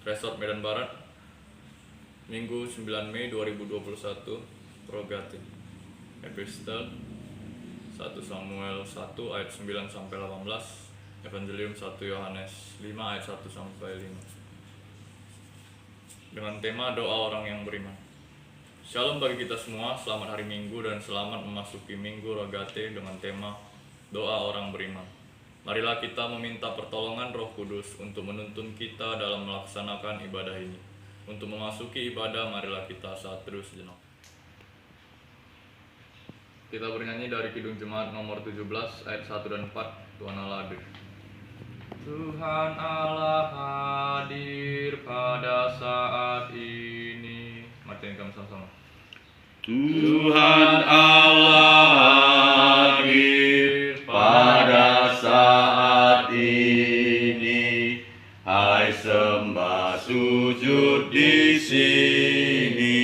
Resort Medan Barat, Minggu 9 Mei 2021. Prerogatif Epistel 1 Samuel 1 ayat 9 sampai 18, Evangelium 1 Yohanes 5 ayat 1 sampai 5. Dengan tema doa orang yang beriman. Shalom bagi kita semua, selamat hari Minggu dan selamat memasuki Minggu Rogate dengan tema doa orang beriman. Marilah kita meminta pertolongan Roh Kudus untuk menuntun kita dalam melaksanakan ibadah ini. Untuk memasuki ibadah, marilah kita saat teduh sejenak. Kita bernyanyi dari Kidung Jemaat nomor 17 ayat 1 dan 4, Tuhan Allah hadir. Tuhan Allah hadir pada saat ini. Mari kami sama-sama. Tuhan Allah hadir pada saat ini. Hai sembah sujud di sini.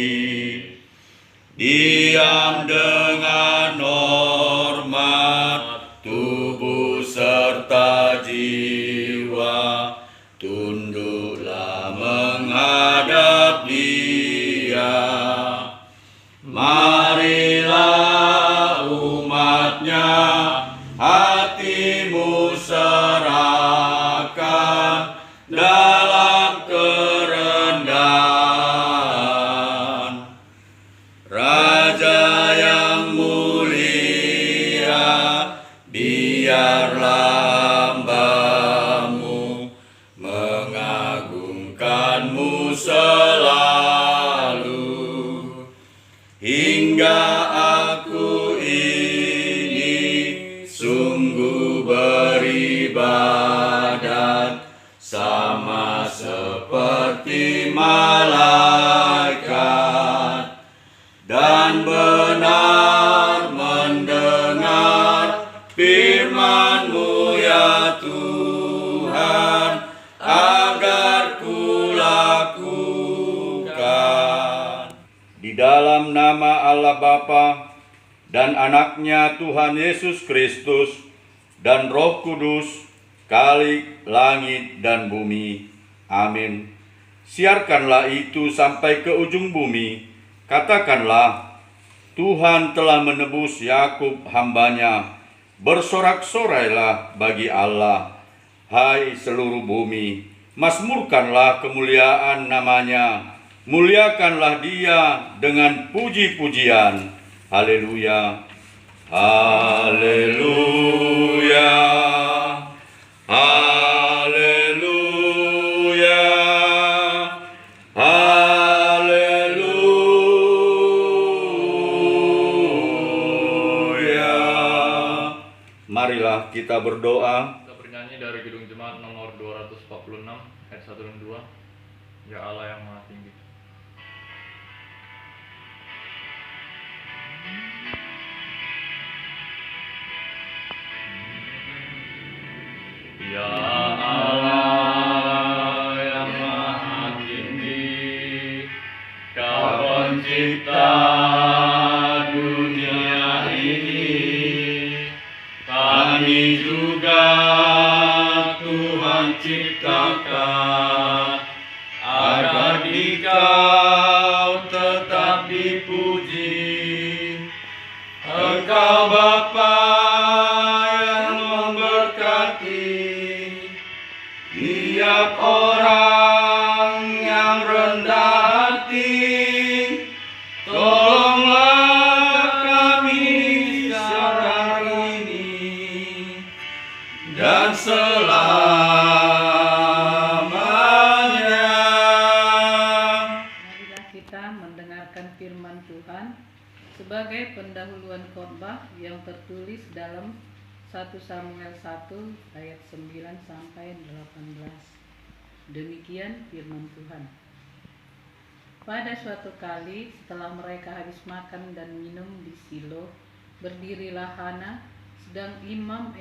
Diam dengan hormat tubuh serta jiwa. Tunduklah menghadap Dia. Marilah umatnya, hatimu serahkan dalam kerendahan. Raja yang mulia, biarlah hambamu mengagungkanmu selalu. Hingga aku ini sungguh beribadat sama seperti malaikat, dan benar mendengar firman-Mu ya Tuhan, agar kulakukan. Di dalam nama Allah Bapa dan Anaknya Tuhan Yesus Kristus dan Roh Kudus, Khalik langit dan bumi. Amin. Siarkanlah itu sampai ke ujung bumi. Katakanlah, Tuhan telah menebus Yakub hamba-Nya. Bersorak-sorailah bagi Allah, hai seluruh bumi. Mazmurkanlah kemuliaan nama-Nya. Muliakanlah Dia dengan puji-pujian. Haleluya. Haleluya. Haleluya. Haleluya. Marilah kita berdoa. Kita bernyanyi dari Kidung Jemaat nomor 246 ayat 1 dan 2, Ya Allah yang Maha Tinggi. Ya Allah yang Maha Tinggi, Kau pencipta dunia ini. Kami juga Tuhan ciptakan agar Dikau tetap dipuji. Engkau Bapa yang memberkati tiap orang yang rendah hati. Tolonglah kami saat ini dan selamanya. Marilah kita mendengarkan firman Tuhan sebagai pendahuluan khotbah yang tertulis dalam 1 Samuel 1 ayat 9 sampai 18. Demikian firman Tuhan. Pada suatu kali setelah mereka habis makan dan minum di Silo, berdirilah Hana sedang Imam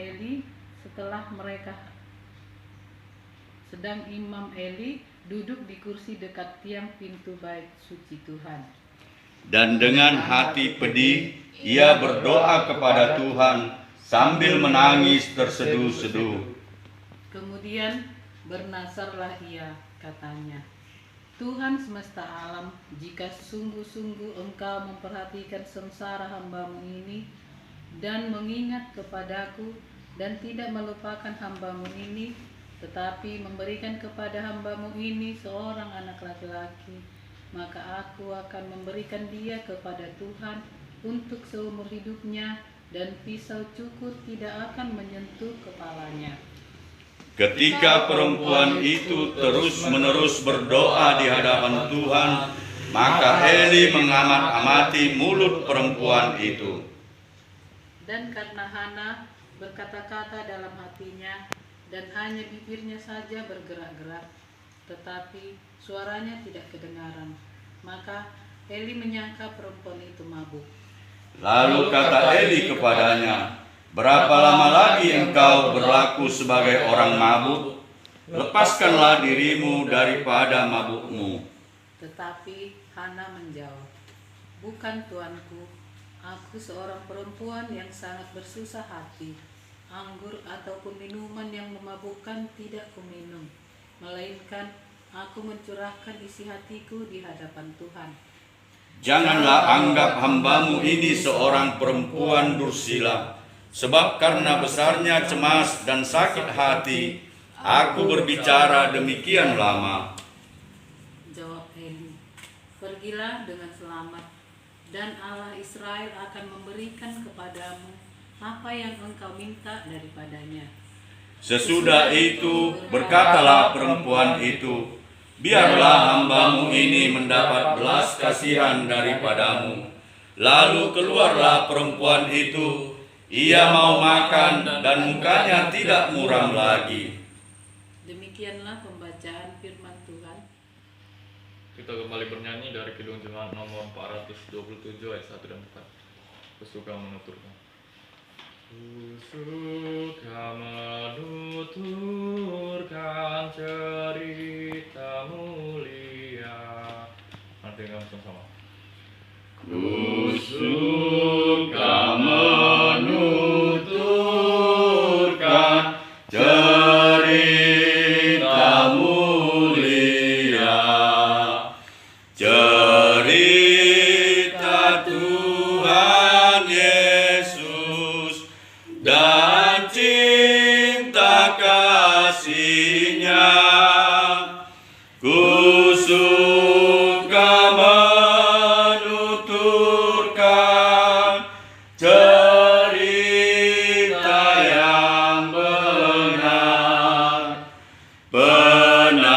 Eli duduk di kursi dekat tiang pintu bait suci Tuhan. Dan dengan hati pedih, ia berdoa kepada Tuhan sambil menangis terseduh-seduh. Kemudian bernasarlah ia katanya, Tuhan semesta alam, jika sungguh-sungguh Engkau memperhatikan sengsara hamba-Mu ini dan mengingat kepadaku dan tidak melupakan hamba-Mu ini, tetapi memberikan kepada hamba-Mu ini seorang anak laki-laki, maka aku akan memberikan dia kepada Tuhan untuk seumur hidupnya, dan pisau cukur tidak akan menyentuh kepalanya. Ketika perempuan itu terus-menerus berdoa di hadapan Tuhan, maka Eli mengamat-amati mulut perempuan itu. Dan karena Hana berkata-kata dalam hatinya, dan hanya bibirnya saja bergerak-gerak, tetapi suaranya tidak kedengaran, maka Eli menyangka perempuan itu mabuk. Lalu kata Eli kepadanya, "Berapa lama lagi engkau berlaku sebagai orang mabuk? Lepaskanlah dirimu daripada mabukmu." Tetapi Hana menjawab, "Bukan tuanku, aku seorang perempuan yang sangat bersusah hati. Anggur ataupun minuman yang memabukkan tidak kuminum, melainkan aku mencurahkan isi hatiku di hadapan Tuhan. Janganlah anggap hamba-Mu ini seorang perempuan dursila, sebab karena besarnya cemas dan sakit hati, aku berbicara demikian lama." Jawab Eli, "Pergilah dengan selamat, dan Allah Israel akan memberikan kepadamu apa yang engkau minta daripadanya." Sesudah itu berkatalah perempuan itu, "Biarlah hamba-Mu ini mendapat belas kasihan daripadamu." Lalu keluarlah perempuan itu, ia mau makan dan mukanya tidak muram lagi. Demikianlah pembacaan firman Tuhan. Kita kembali bernyanyi dari Kidung Jemaat nomor 427 ayat 1 dan 4. Aku suka menuturkan. Ku suka menuturkan cerita mulia. Nanti langsung sama. Ku suka menuturkan cerita mulia, cerita Tuhan Yesus dan cinta kasih-Nya. Ku suka menuturkan cerita yang benar, penawar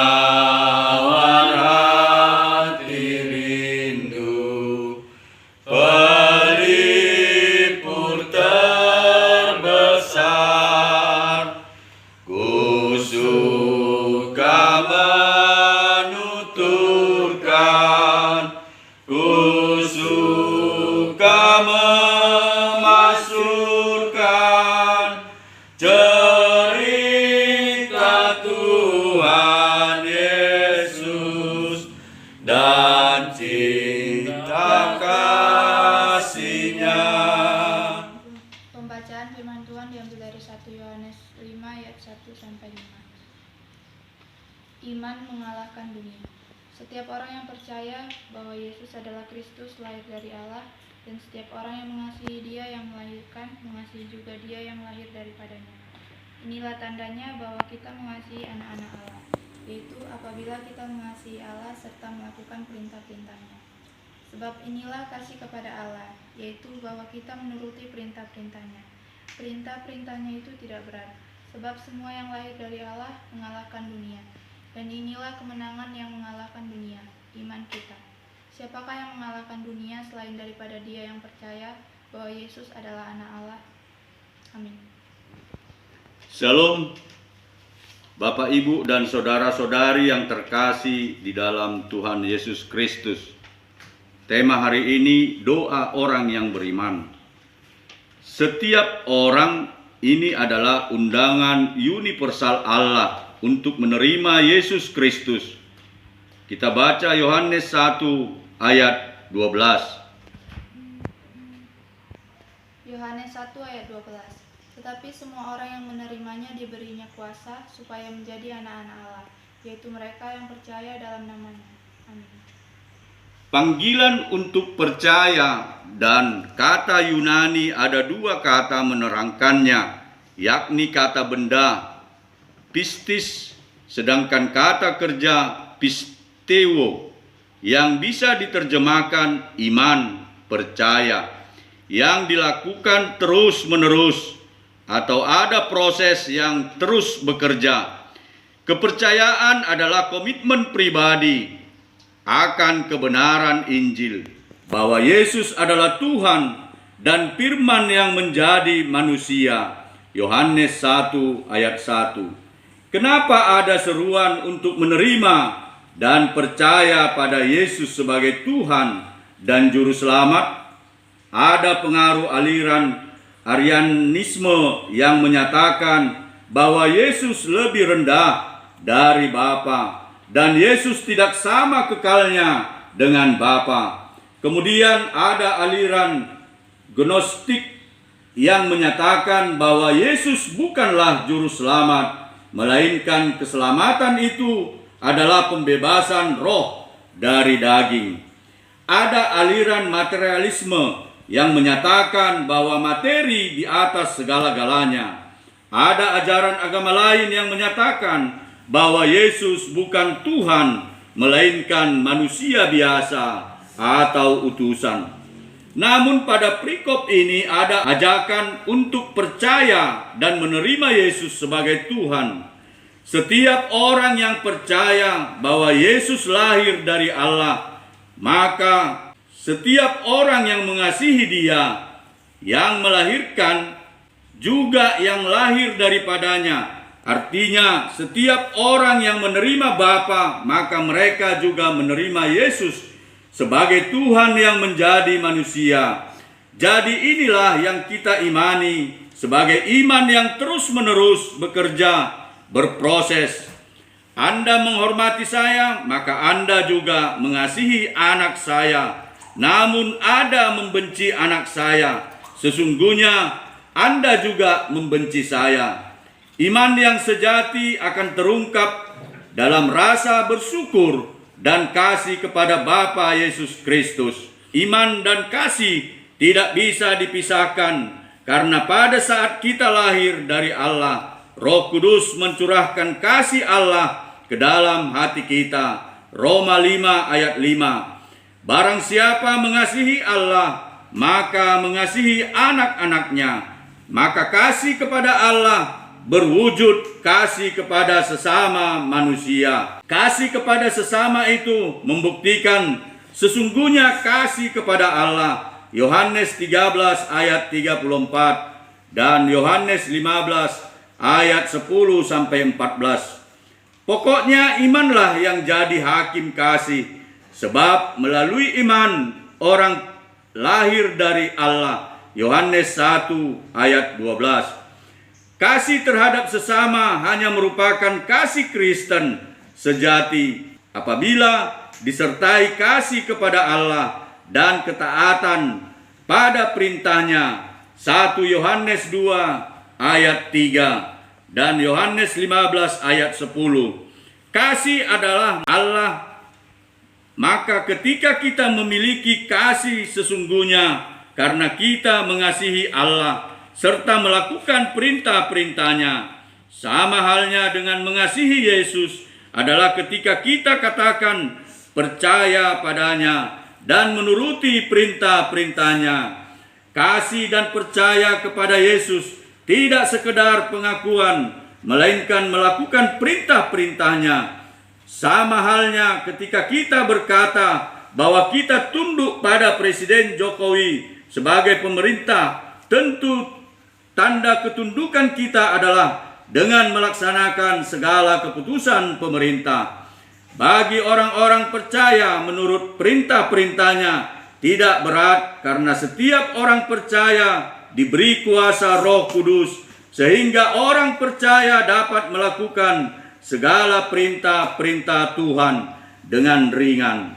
hati rindu, pelipur terbesar. Ku suka menuturkan, ku suka memasurkan cerita Tuhan Yesus dan cinta kasih-Nya. Pembacaan firman Tuhan diambil dari 1 Yohanes 5 ayat 1-5. Iman mengalahkan dunia. Setiap orang yang percaya bahwa Yesus adalah Kristus lahir dari Allah, dan setiap orang yang mengasihi Dia yang melahirkan, mengasihi juga Dia yang lahir daripadanya. Inilah tandanya bahwa kita mengasihi anak-anak Allah, yaitu apabila kita mengasihi Allah serta melakukan perintah-perintah-Nya. Sebab inilah kasih kepada Allah, yaitu bahwa kita menuruti perintah-perintah-Nya. Perintah-perintah-Nya itu tidak berat, sebab semua yang lahir dari Allah mengalahkan dunia. Dan inilah kemenangan yang mengalahkan dunia, iman kita. Siapakah yang mengalahkan dunia selain daripada dia yang percaya bahwa Yesus adalah anak Allah? Amin. Shalom, Bapak, Ibu, dan saudara-saudari yang terkasih di dalam Tuhan Yesus Kristus. Tema hari ini, doa orang yang beriman. Setiap orang ini adalah undangan universal Allah untuk menerima Yesus Kristus. Kita baca Yohanes 1 ayat 12. Yohanes 1 ayat 12. Tetapi semua orang yang menerimanya diberinya kuasa supaya menjadi anak-anak Allah, yaitu mereka yang percaya dalam namanya. Amin. Panggilan untuk percaya dan kata Yunani ada dua kata menerangkannya, yakni kata benda, pistis, sedangkan kata kerja, pisteo, yang bisa diterjemahkan iman, percaya, yang dilakukan terus-menerus atau ada proses yang terus bekerja. Kepercayaan adalah komitmen pribadi akan kebenaran Injil, bahwa Yesus adalah Tuhan dan firman yang menjadi manusia. Yohanes 1 ayat 1. Kenapa ada seruan untuk menerima dan percaya pada Yesus sebagai Tuhan dan Juru Selamat? Ada pengaruh aliran Arianisme yang menyatakan bahwa Yesus lebih rendah dari Bapa dan Yesus tidak sama kekalnya dengan Bapa. Kemudian ada aliran Gnostik yang menyatakan bahwa Yesus bukanlah juru selamat, melainkan keselamatan itu adalah pembebasan roh dari daging. Ada aliran materialisme yang menyatakan bahwa materi di atas segala-galanya. Ada ajaran agama lain yang menyatakan bahwa Yesus bukan Tuhan, melainkan manusia biasa atau utusan. Namun pada perikop ini ada ajakan untuk percaya dan menerima Yesus sebagai Tuhan. Setiap orang yang percaya bahwa Yesus lahir dari Allah, maka setiap orang yang mengasihi Dia, yang melahirkan juga yang lahir daripadanya. Artinya, setiap orang yang menerima Bapa, maka mereka juga menerima Yesus sebagai Tuhan yang menjadi manusia. Jadi inilah yang kita imani sebagai iman yang terus-menerus bekerja, berproses. Anda menghormati saya, maka Anda juga mengasihi anak saya. Namun ada membenci anak saya, sesungguhnya Anda juga membenci saya. Iman yang sejati akan terungkap dalam rasa bersyukur dan kasih kepada Bapa Yesus Kristus. Iman dan kasih tidak bisa dipisahkan, karena pada saat kita lahir dari Allah, Roh Kudus mencurahkan kasih Allah ke dalam hati kita. Roma 5 ayat 5. Barang siapa mengasihi Allah, maka mengasihi anak-anaknya. Maka kasih kepada Allah berwujud kasih kepada sesama manusia. Kasih kepada sesama itu membuktikan sesungguhnya kasih kepada Allah. Yohanes 13 ayat 34 dan Yohanes 15 ayat 10 sampai 14. Pokoknya imanlah yang jadi hakim kasih, sebab melalui iman orang lahir dari Allah. Yohanes 1 ayat 12. Kasih terhadap sesama hanya merupakan kasih Kristen sejati apabila disertai kasih kepada Allah dan ketaatan pada perintahnya. 1 Yohanes 2 ayat 3 dan Yohanes 15 ayat 10. Kasih adalah Allah. Maka ketika kita memiliki kasih sesungguhnya karena kita mengasihi Allah serta melakukan perintah-perintahnya, sama halnya dengan mengasihi Yesus adalah ketika kita katakan percaya padanya dan menuruti perintah-perintahnya. Kasih dan percaya kepada Yesus tidak sekedar pengakuan, melainkan melakukan perintah-perintahnya. Sama halnya ketika kita berkata bahwa kita tunduk pada Presiden Jokowi sebagai pemerintah, tentu tanda ketundukan kita adalah dengan melaksanakan segala keputusan pemerintah. Bagi orang-orang percaya menurut perintah-perintahnya tidak berat, karena setiap orang percaya diberi kuasa Roh Kudus, sehingga orang percaya dapat melakukan segala perintah-perintah Tuhan dengan ringan.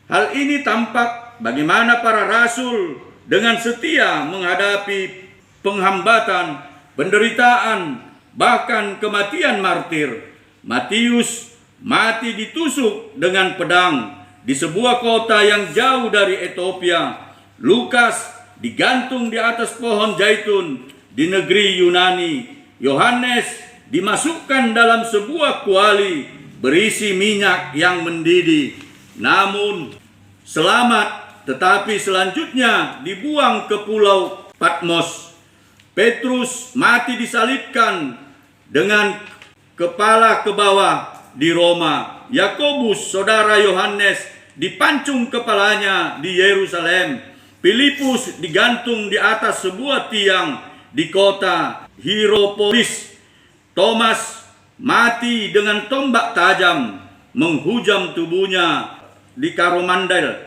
Hal ini tampak bagaimana para rasul dengan setia menghadapi penghambatan, penderitaan, bahkan kematian martir. Matius mati ditusuk dengan pedang di sebuah kota yang jauh dari Ethiopia. Lukas digantung di atas pohon zaitun di negeri Yunani. Yohanes dimasukkan dalam sebuah kuali berisi minyak yang mendidih. Namun selamat, tetapi selanjutnya dibuang ke pulau Patmos. Petrus mati disalibkan dengan kepala ke bawah di Roma. Yakobus, saudara Yohanes, dipancung kepalanya di Yerusalem. Filipus digantung di atas sebuah tiang di kota Hierapolis. Thomas mati dengan tombak tajam menghujam tubuhnya di Koromandel.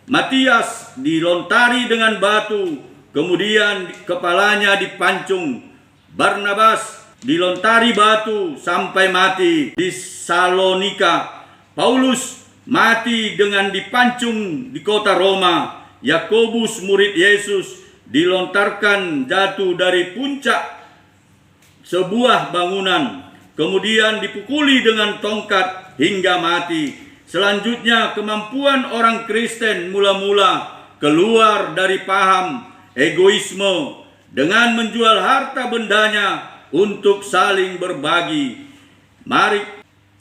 Matias dilontari dengan batu, kemudian kepalanya dipancung. Barnabas dilontari batu sampai mati di Salonika. Paulus mati dengan dipancung di kota Roma. Yakobus, murid Yesus, dilontarkan jatuh dari puncak sebuah bangunan, kemudian dipukuli dengan tongkat hingga mati. Selanjutnya, kemampuan orang Kristen mula-mula keluar dari paham egoisme dengan menjual harta bendanya untuk saling berbagi. Mari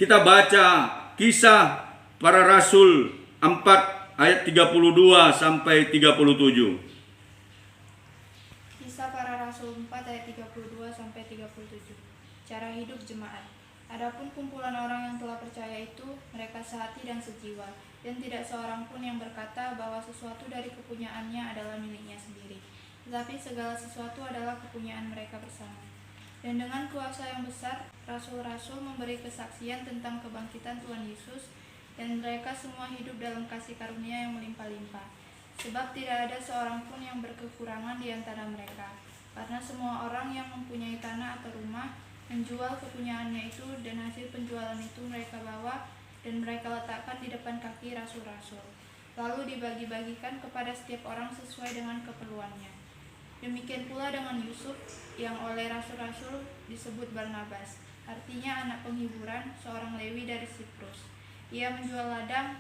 kita baca Kisah Para Rasul 4 ayat 32 sampai 37. Kisah Para Rasul 4 ayat 32 sampai 37. Cara hidup jemaat. Adapun kumpulan orang yang telah percaya itu, mereka sehati dan sejiwa, dan tidak seorang pun yang berkata bahwa sesuatu dari kepunyaannya adalah miliknya sendiri, tetapi segala sesuatu adalah kepunyaan mereka bersama. Dan dengan kuasa yang besar, rasul-rasul memberi kesaksian tentang kebangkitan Tuhan Yesus, dan mereka semua hidup dalam kasih karunia yang melimpah-limpah. Sebab tidak ada seorang pun yang berkekurangan di antara mereka, karena semua orang yang mempunyai tanah atau rumah menjual kepunyaannya itu, dan hasil penjualan itu mereka bawa dan mereka letakkan di depan kaki rasul-rasul, lalu dibagi-bagikan kepada setiap orang sesuai dengan keperluannya. Demikian pula dengan Yusuf, yang oleh rasul-rasul disebut Barnabas, artinya anak penghiburan, seorang Lewi dari Siprus. Ia menjual ladang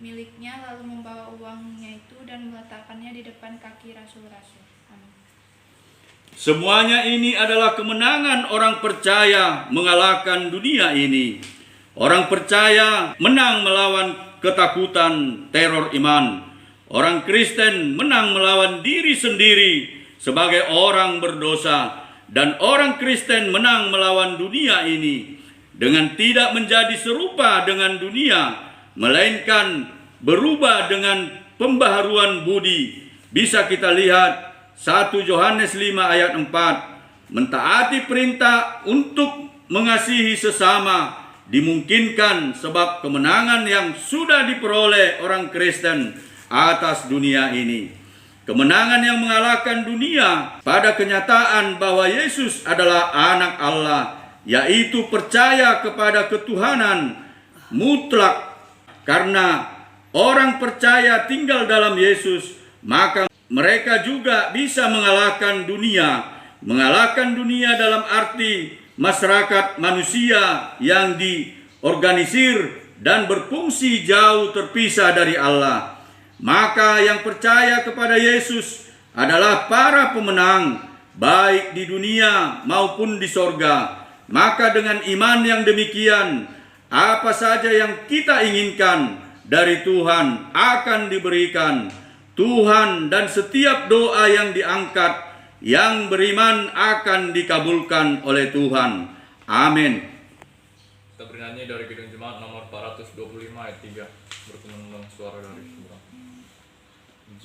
miliknya lalu membawa uangnya itu dan meletakkannya di depan kaki rasul-rasul. Amin. Semuanya ini adalah kemenangan orang percaya mengalahkan dunia ini. Orang percaya menang melawan ketakutan teror iman. Orang Kristen menang melawan diri sendiri sebagai orang berdosa. Dan orang Kristen menang melawan dunia ini dengan tidak menjadi serupa dengan dunia, melainkan berubah dengan pembaharuan budi. Bisa kita lihat 1 Yohanes 5 ayat 4, mentaati perintah untuk mengasihi sesama dimungkinkan sebab kemenangan yang sudah diperoleh orang Kristen atas dunia ini. Kemenangan yang mengalahkan dunia pada kenyataan bahwa Yesus adalah anak Allah, yaitu percaya kepada ketuhanan mutlak. Karena orang percaya tinggal dalam Yesus, maka mereka juga bisa mengalahkan dunia. Mengalahkan dunia dalam arti masyarakat manusia yang diorganisir dan berfungsi jauh terpisah dari Allah. Maka yang percaya kepada Yesus adalah para pemenang, baik di dunia maupun di sorga. Maka dengan iman yang demikian, apa saja yang kita inginkan dari Tuhan akan diberikan. Tuhan dan setiap doa yang diangkat, yang beriman akan dikabulkan oleh Tuhan. Amin. Kita bernyanyi dari Kidung Jemaat nomor 425 ayat 3, berkumandang suara dari surga.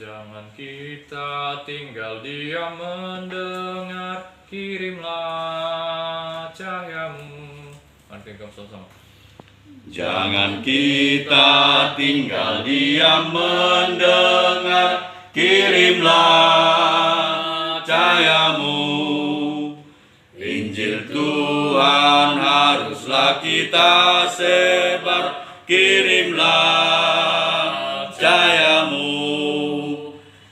Jangan kita tinggal diam mendengar, kirimlah cahayamu. Mari kita sama-sama. Jangan kita tinggal diam mendengar, kirimlah cahayamu. Injil Tuhan haruslah kita sebar, kirimlah cahayamu.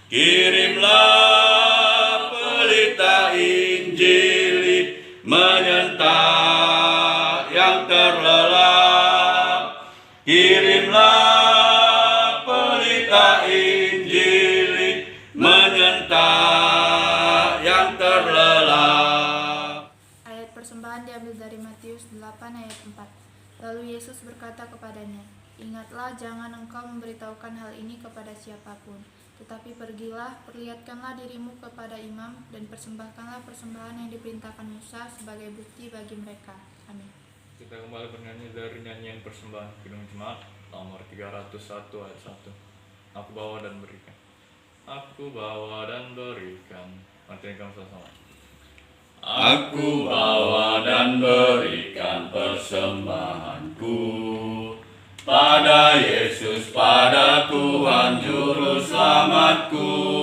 Kirimlah pelita Injil menyentak yang terlelap, yang terlelap. Ayat persembahan diambil dari Matius 8 ayat 4. Lalu Yesus berkata kepadanya, "Ingatlah, jangan engkau memberitahukan hal ini kepada siapapun, tetapi pergilah, perlihatkanlah dirimu kepada imam, dan persembahkanlah persembahan yang diperintahkan Musa sebagai bukti bagi mereka." Amin. Kita kembali bernyanyi dari nyanyian persembahan Kidung Jemaat nomor 301 ayat 1. Aku bawa dan berikan. Aku bawa dan berikan. Mari kita sama-sama. Aku bawa dan berikan persembahanku pada Yesus, pada Tuhan Juru Selamatku.